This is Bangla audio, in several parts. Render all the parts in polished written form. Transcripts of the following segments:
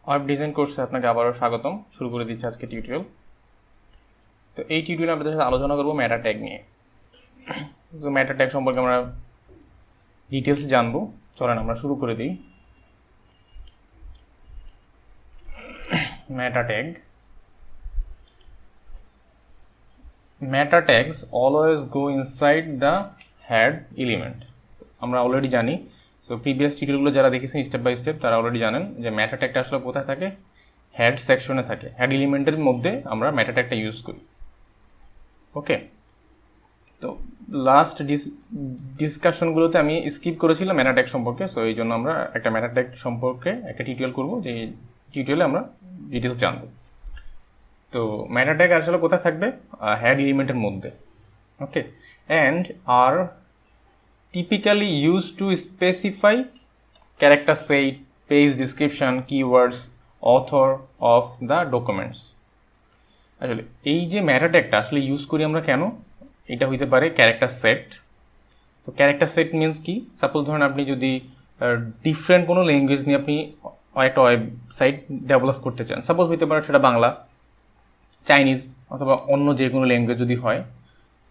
ওয়েব ডিজাইন কোর্সে আপনাকে আবারও স্বাগতম। শুরু করে দিচ্ছি আজকে টিউটোরিয়াল। তো এই টিউটোরিয়ালে আপনাদের সাথে আলোচনা করব মেটা ট্যাগ নিয়ে। তো মেটা ট্যাগ সম্পর্কে আমরা ডিটেলস জানবো। চলেন আমরা শুরু করে দিই। মেটা tag, meta tags always go inside the head element. আমরা অলরেডি জানি, তো প্রিভিয়াস টিউটোরিয়ালগুলো যারা দেখেছেন স্টেপ বাই স্টেপ তারা অলরেডি জানেন যে মেটা ট্যাগটা আসলে কোথায় থাকে, হেড সেকশনে থাকে। হেড এলিমেন্টের মধ্যে আমরা মেটা ট্যাগটা ইউজ করি। ওকে, তো লাস্ট ডিসকাশনগুলোতে আমি স্কিপ করেছিলাম মেটা ট্যাগ সম্পর্কে। সো এই জন্য আমরা একটা মেটা ট্যাগ সম্পর্কে একটা টিউটোরিয়াল করবো, যে টিউটোরিয়ালে আমরা ডিটেলস জানবো। তো মেটা ট্যাগ আসলে কোথায় থাকবে, হেড এলিমেন্টের মধ্যে। Okay, and are typically used to specify character set, page description, keywords, author of the documents. আসলে এই যে মেটা ট্যাগটা আসলে ইউজ করি আমরা কেন, এটা হইতে পারে character set. So character set means কি, সাপোজ ধরুন আপনি যদি ডিফারেন্ট কোনো ল্যাঙ্গুয়েজ নিয়ে আপনি একটা ওয়েবসাইট ডেভেলপ করতে চান, সাপোজ হইতে পারে সেটা বাংলা, চাইনিজ অথবা অন্য যে কোনো ল্যাঙ্গুয়েজ যদি হয়,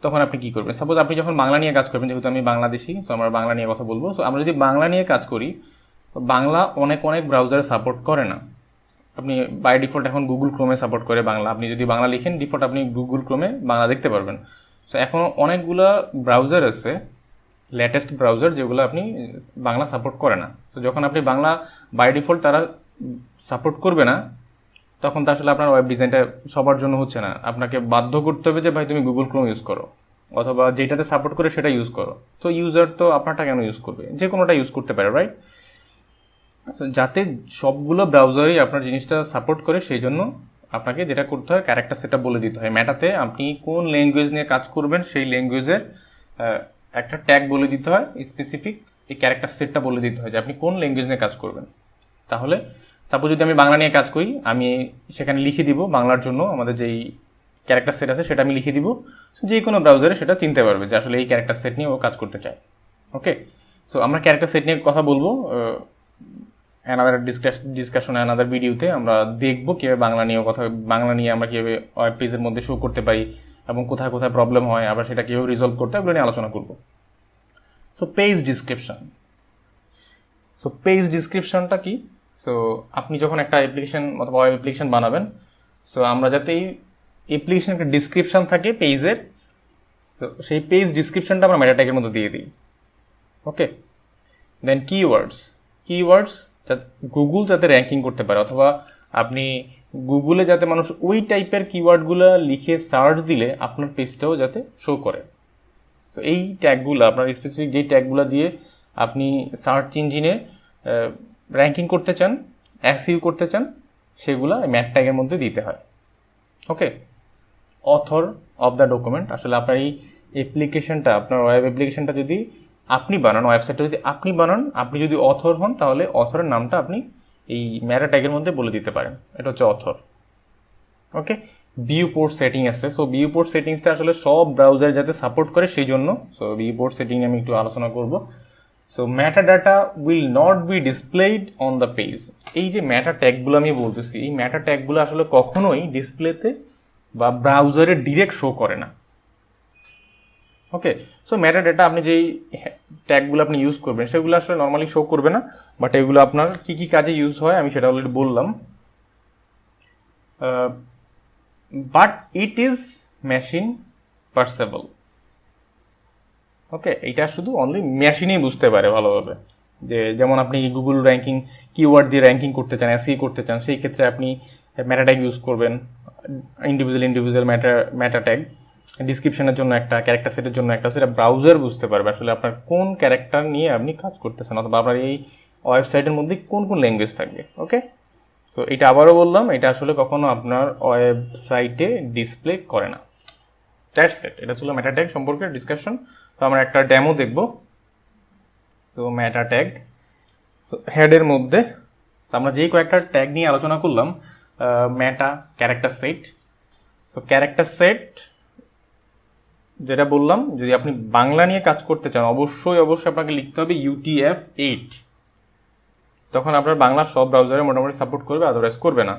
তখন আপনি কী করবেন। সাপোজ আপনি যখন বাংলা নিয়ে কাজ করবেন, যেহেতু আমি বাংলাদেশি, সো আমরা বাংলা নিয়ে কথা বলবো। সো আমরা যদি বাংলা নিয়ে কাজ করি, বাংলা অনেক ব্রাউজারে সাপোর্ট করে না। আপনি বাই ডিফল্ট এখন গুগল ক্রোমে সাপোর্ট করে বাংলা। আপনি যদি বাংলা লিখেন ডিফল্ট আপনি গুগল ক্রোমে বাংলা দেখতে পারবেন। সো এখন অনেকগুলো ব্রাউজার আছে, লেটেস্ট ব্রাউজার, যেগুলো আপনি বাংলা সাপোর্ট করে না। তো যখন আপনি বাংলা বাই ডিফল্ট তারা সাপোর্ট করবে না, তখন তো আসলে আপনার ওয়েব ডিজাইনটা সবার জন্য হচ্ছে না। আপনাকে বাধ্য করতে হবে যে ভাই তুমি গুগল ক্রোম ইউজ করো, অথবা যেটাতে সাপোর্ট করে সেটা ইউজ করো। তো ইউজার তো আপনারটা কেন ইউজ করবে, যে কোনোটা ইউজ করতে পারে, রাইট? যাতে সবগুলো ব্রাউজারই আপনার জিনিসটা সাপোর্ট করে, সেই জন্য আপনাকে যেটা করতে হয়, ক্যারেক্টার সেটটা বলে দিতে হয়। মেটাতে আপনি কোন ল্যাঙ্গুয়েজ নিয়ে কাজ করবেন সেই ল্যাঙ্গুয়েজের একটা ট্যাগ বলে দিতে হয়, স্পেসিফিক এই ক্যারেক্টার সেটটা বলে দিতে হয় যে আপনি কোন ল্যাঙ্গুয়েজ নিয়ে কাজ করবেন। তাহলে সাপোজ যদি আমি বাংলা নিয়ে কাজ করি, আমি সেখানে লিখে দিব বাংলার জন্য আমাদের যেই ক্যারেক্টার সেট আছে সেটা আমি লিখে দিব। যে কোনো ব্রাউজারে সেটা চিনতে পারবে যে আসলে এই ক্যারেক্টার সেট নিয়ে ও কাজ করতে চায়। ওকে, সো আমরা ক্যারেক্টার সেট নিয়ে কথা বলবো অ্যানাদার ডিসকাশন, অ্যানাদার ভিডিওতে আমরা দেখবো কীভাবে বাংলা নিয়ে আমরা কীভাবে ওয়েব পেজের মধ্যে শো করতে পারি এবং কোথায় কোথায় প্রবলেম হয়, আবার সেটা কীভাবে রিজলভ করতে হয়, এগুলো নিয়ে আলোচনা করবো। So page description, so page ডিসক্রিপশনটা কি? সো আপনি যখন একটা অ্যাপ্লিকেশন অথবা ওয়েব অ্যাপ্লিকেশন বানাবেন, সো আমরা যাতে এই অ্যাপ্লিকেশন একটা ডিসক্রিপশন থাকে পেজের, তো সেই পেজ ডিসক্রিপশনটা আমরা মেটা ট্যাগের মধ্যে দিয়ে দিই। ওকে, দেন কিওয়ার্ডস গুগল যাতে র্যাঙ্কিং করতে পারে, অথবা আপনি গুগলে যাতে মানুষ ওই টাইপের কিওয়ার্ডগুলো লিখে সার্চ দিলে আপনার পেজটাও যাতে শো করে। তো এই ট্যাগগুলো আপনার স্পেসিফিক যেই ট্যাগগুলো দিয়ে আপনি সার্চ ইঞ্জিনে র্যাঙ্কিং করতে চান, এসইও করতে চান, সেগুলো ম্যাট ট্যাগের মধ্যে দিতে হয়। ওকে, অথর অফ দ্য ডকুমেন্ট, আসলে আপনার এই অ্যাপ্লিকেশনটা, আপনার ওয়েব অ্যাপ্লিকেশনটা যদি আপনি বানান, ওয়েবসাইটটা যদি আপনি বানান, আপনি যদি অথর হন, তাহলে অথরের নামটা আপনি এই মেটা ট্যাগের মধ্যে বলে দিতে পারেন। এটা হচ্ছে অথর। ওকে, ভিউপোর্ট সেটিং আছে। সো ভিউপোর্ট সেটিংসটা আসলে সব ব্রাউজার যাতে সাপোর্ট করে সেই জন্য। সো ভিউপোর্ট সেটিং আমি একটু আলোচনা করব। So metadata will not be displayed on the page. এই যে মেটা ট্যাগগুলো আমি বলতেছি, এই মেটা ট্যাগগুলো আসলে কখনোই ডিসপ্লেতে বা ব্রাউজারে ডিরেক্ট শো করে না। ওকে, সো মেটাডাটা আপনি যেই ট্যাগগুলো আপনি ইউজ করবেন সেগুলো আসলে নর্মালি শো করবে না, বাট এগুলো আপনার কী কী কাজে ইউজ হয় আমি সেটা অলরেডি বললাম। But it is machine parsable. Okay, এটা শুধু অনলি মেশিনেই বুঝতে পারে ভালোভাবে। যে যেমন আপনি গুগল র্যাঙ্কিং কিওয়ার্ড দিয়ে র্যাঙ্কিং করতে চান, এসইও করতে চান, সেই ক্ষেত্রে আপনি মেটা ট্যাগ ইউজ করবেন, ইন্ডিভিজুয়াল মেটা ট্যাগ। ডিসক্রিপশনের জন্য একটা, ক্যারেক্টার সেটের জন্য একটা, সেটা ব্রাউজার বুঝতে পারবে আসলে আপনার কোন ক্যারেক্টার নিয়ে আপনি কাজ করতেছেন, অথবা আপনার এই ওয়েবসাইটের মধ্যে কোন কোন ল্যাঙ্গুয়েজ থাকবে। ওকে, তো এটা আবারও বললাম, এটা আসলে কখনো আপনার ওয়েবসাইটে ডিসপ্লে করে না। দ্যাটস ইট, এটা ছিল মেটা ট্যাগ সম্পর্কে ডিসকাশন। তো আমরা একটা ডেমো দেখব। সো মেটা ট্যাগ, সো হেডের মধ্যে আমরা যেই কয়েকটা ট্যাগ নিয়ে আলোচনা করলাম, meta, character set. So character set যেটা বললাম, যদি আপনি বাংলা নিয়ে কাজ করতে চান, অবশ্যই আপনাকে লিখতে হবে UTF-8। তখন আপনার বাংলা সব ব্রাউজারে মোটামুটি সাপোর্ট করবে, আদারওয়াইজ করবে না।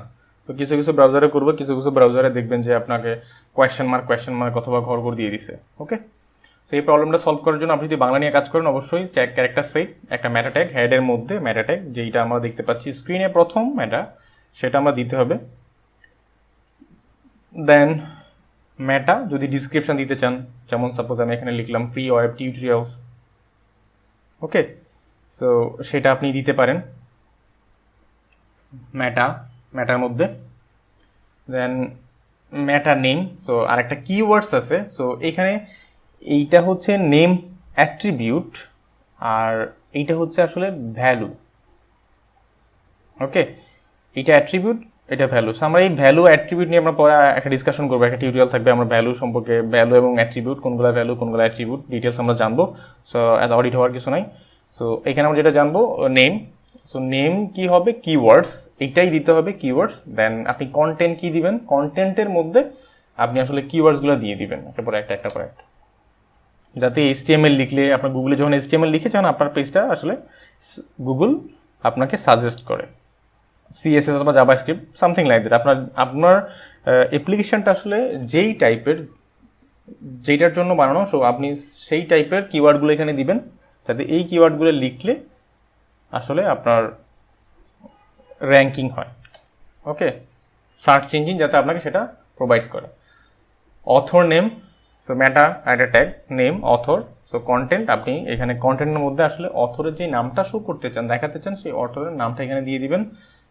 তো কিছু কিছু ব্রাউজারে করবে, কিছু কিছু ব্রাউজারে দেখবেন যে আপনাকে কোয়েশ্চেন মার্ক অথবা ঘর দিয়ে দিছে। ওকে, তো এই প্রবলেমটা সলভ করার জন্য আপনি যদি বাংলা নিয়ে কাজ করেন, অবশ্যই ক্যারেক্টার সেট একটা ম্যাটা ট্যাগ, হেডের মধ্যে ম্যাটা ট্যাগ যেটা আমরা দেখতে পাচ্ছি স্ক্রিনে প্রথম ম্যাটা, সেটা আমরা দিতে হবে। দেন ম্যাটা যদি ডিসক্রিপশন দিতে চান, যেমন সাপোজ আমি এখানে লিখলাম ফ্রি ওয়েব টিউটোরিয়ালস, ওকে, সো সেটা আপনি দিতে পারেন ম্যাটার মধ্যে। দেন ম্যাটা নেম, সো আরেকটা কিওয়ার্ডস আছে। সো এখানে এইটা হচ্ছে নেম অ্যাট্রিবিউট, আর এইটা হচ্ছে আসলে ভ্যালু। ওকে, এইটা অ্যাট্রিবিউট, এটা ভ্যালু। সো আমরা এই ভ্যালু অ্যাট্রিবিউট নিয়ে আমরা পরে একটা ডিসকাশন করবো, একটা টিউটোরিয়াল থাকবে, আমরা ভ্যালু সম্পর্কে, ভ্যালু এবং অ্যাট্রিবিউট কোনগুলো ভ্যালু কোনগুলো অ্যাট্রিবিউট ডিটেলস আমরা জানবো। সো এত অডিট হওয়ার কিছু নাই। সো এখানে আমরা যেটা জানবো নেম, সো নেম কি হবে, কিওয়ার্ডস, এইটাই দিতে হবে কিওয়ার্ডস। দেন আপনি কন্টেন্ট কি দিবেন, কন্টেন্টের মধ্যে আপনি আসলে কিওয়ার্ডসগুলো দিয়ে দিবেন একটা পর একটা যাতে HTML লিখলে আপনার গুগলে যখন HTML লিখে যখন আপনার পেজটা আসলে গুগল আপনাকে সাজেস্ট করে, CSS অথবা জাভাস্ক্রিপ্ট সামথিং লাইক দ্যাট। আপনার অ্যাপ্লিকেশনটা আসলে যেই টাইপের, যেটার জন্য বানানো, সো আপনি সেই টাইপের কিওয়ার্ডগুলো এখানে দিবেন, যাতে এই কিওয়ার্ডগুলো লিখলে আসলে আপনার র্যাঙ্কিং হয়। ওকে, সার্চ ইঞ্জিন যাতে আপনাকে সেটা প্রোভাইড করে। অথর নেম, সো ম্যাটা একটা tag name author. So content, আপনি এখানে কন্টেন্টের মধ্যে আসলে অথরের যে নামটা শো করতে চান, দেখাতে চান, সেই অথরের নামটা এখানে দিয়ে দিবেন।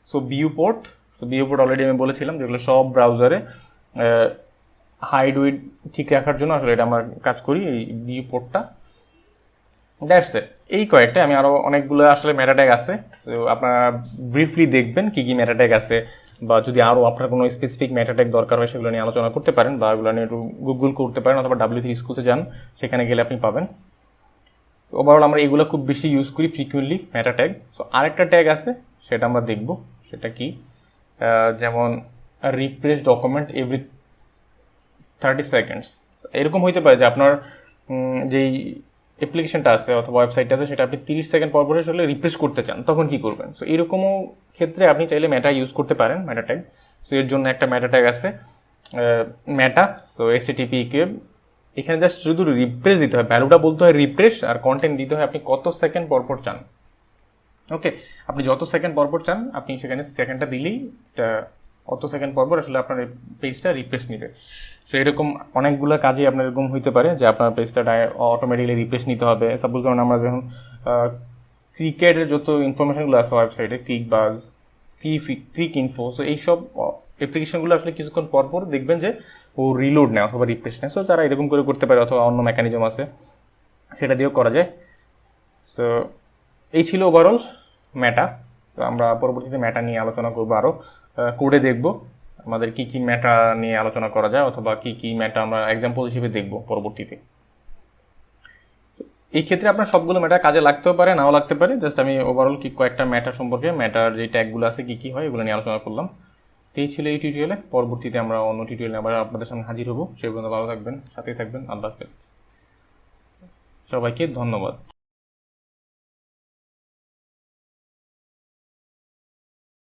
সো ভিউপোর্ট, তো ভিউপোর্ট অলরেডি আমি বলেছিলাম যেগুলো সব ব্রাউজারে হাইড উইড ঠিক রাখার জন্য আসলে এটা আমরা কাজ করি, এই ভিউপোর্টটা। দ্যাটস ইট, এই কয়েকটা, আমি আরও অনেকগুলো আসলে ম্যাটা ট্যাগ আছে, তো আপনারা ব্রিফলি দেখবেন কী কী ম্যাটা ট্যাগ আছে, বা যদি আরও আপনার কোনো স্পেসিফিক ম্যাটা ট্যাগ দরকার হয় সেগুলো নিয়ে আলোচনা করতে পারেন, বা এগুলো নিয়ে একটু গুগল করতে পারেন, অথবা W3 স্কুলে যান, সেখানে গেলে আপনি পাবেন। ওভারঅল আমরা এগুলো খুব বেশি ইউজ করি ফ্রিকুয়েন্টলি ম্যাটা ট্যাগ। সো আরেকটা ট্যাগ আছে, সেটা আমরা দেখব, সেটা কি, যেমন রিফ্রেশ ডকুমেন্ট এভরি 30 সেকেন্ডস। এরকম হইতে পারে যে আপনার যেই অ্যাপ্লিকেশনটা আছে অথবা ওয়েবসাইটটা আছে, সেটা আপনি 30 সেকেন্ড পর আসলে রিফ্রেশ করতে চান, তখন কি করবেন? সো এরকমও ক্ষেত্রে আপনি চাইলে ম্যাটা ইউজ করতে পারেন, ম্যাটা ট্যাগ। সো এর জন্য একটা ম্যাটা ট্যাগ আছে ম্যাটা, সো HTTP এখানে জাস্ট শুধু রিফ্রেশ দিতে হয়, ভ্যালুটা বলতে হয় রিফ্রেশ, আর কন্টেন্ট দিতে হয় আপনি কত সেকেন্ড পরপর চান। ওকে, আপনি যত সেকেন্ড পরপর চান আপনি সেখানে সেকেন্ডটা দিলেই অত সেকেন্ড পরপর আসলে আপনার পেজটা রিফ্রেশ নিবে। সো এরকম অনেকগুলো কাজে আপনার এরকম হইতে পারে যে আপনার পেজটা অটোমেটিক্যালি রিফ্রেশ নিতে হবে। সাপোজ ধরুন আমরা যখন ক্রিকেটের যত ইনফরমেশনগুলো আছে ওয়েবসাইটে, ক্রিকবাজ, ক্রিক ইনফো, সো এইসব অ্যাপ্লিকেশনগুলো আসলে কিছুক্ষণ পরপর দেখবেন যে ও রিলোড নেয় অথবা রিফ্রেশ নেয়। সো যারা এরকম করে করতে পারে, অথবা অন্য মেকানিজম আছে সেটা দিয়েও করা যায়। সো এই ছিল ওভারঅল ম্যাটা। তো আমরা পরবর্তীতে ম্যাটা নিয়ে আলোচনা করবো, আরও কোডে দেখব আমাদের কি কি ম্যাটা নিয়ে আলোচনা করা যায়, অথবা কি কি ম্যাটা আমরা এক্সাম্পল হিসেবে দেখব পরবর্তীতে। এই ক্ষেত্রে আপনার সবগুলো ম্যাটা কাজে লাগতেও পারে, নাও লাগতে পারে। জাস্ট আমি ওভারঅল কি কয়েকটা ম্যাটা সম্পর্কে, ম্যাটার যে ট্যাগগুলো আছে কি কি হয়, এগুলো নিয়ে আলোচনা করলাম। এই ছিল এই টিউটোরিয়ালে। পরবর্তীতে আমরা অন্য টিউটোরিয়ালে আবার আপনাদের সামনে হাজির হব। সেই পর্যন্ত ভালো থাকবেন, সাথে থাকবেন। আল্লাহ হাফেজ, সবাইকে ধন্যবাদ।